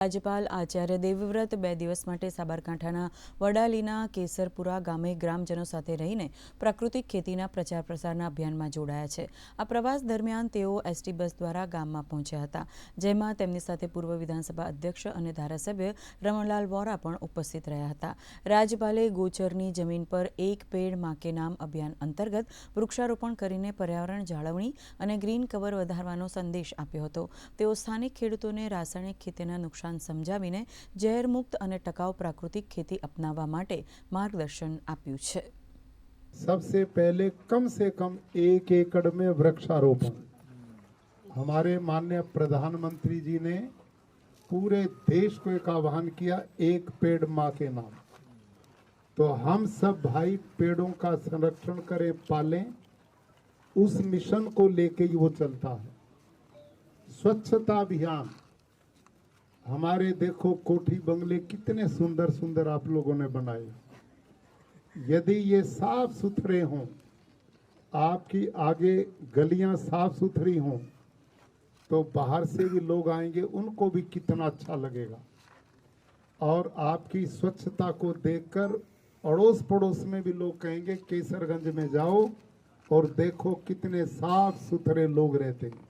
રાજ્યપાલ આચાર્ય દેવવ્રત 2 દિવસ માટે સાબરકાંઠાના વડાલીના કેસરપુરા ગામે ગ્રામજનો સાથે રહીને પ્રાકૃતિક ખેતીના પ્રચાર પ્રસારના અભિયાનમાં જોડાયા છે। આ પ્રવાસ દરમિયાન તેઓ એસટી બસ દ્વારા ગામમાં પહોંચ્યા હતા, જેમાં તેમની સાથે પૂર્વ વિધાનસભા અધ્યક્ષ અને ધારાસભ્ય રમણલાલ વોરા પણ ઉપસ્થિત રહ્યા હતા। રાજ્યપાલે ગોચરની જમીન પર એક પેડ માં કે નામ અભિયાન અંતર્ગત વૃક્ષારોપણ કરીને પર્યાવરણ જાળવણી અને ગ્રીન કવર વધારવાનો સંદેશ આપ્યો હતો। તેઓ સ્થાનિક ખેડૂતોને રાસાયણિક ખેતીના નુકસાન સમજાવીને ઝેર મુક્ત અને ટકાઉ प्राकृतिक खेती अपनावा माटे मार्गदर्शन आप्યું છે। सबसे पहले कम से कम 1 एकड़ में वृक्षारोपण। हमारे माननीय प्रधानमंत्री जी ने पूरे देश को एक आह्वान किया, एक पेड़ माँ के नाम। तो हम सब भाई पेड़ों का संरक्षण करें, पालें, उस मिशन को लेके ही वो चलता है। स्वच्छता अभियान, हमारे देखो कोठी बंगले कितने सुंदर सुंदर आप लोगों ने बनाए। यदि ये साफ सुथरे हों, आपकी आगे गलियां साफ सुथरी हों, तो बाहर से भी लोग आएंगे, उनको भी कितना अच्छा लगेगा। और आपकी स्वच्छता को देखकर अड़ोस पड़ोस में भी लोग कहेंगे केसरगंज में जाओ और देखो कितने साफ सुथरे लोग रहते हैं।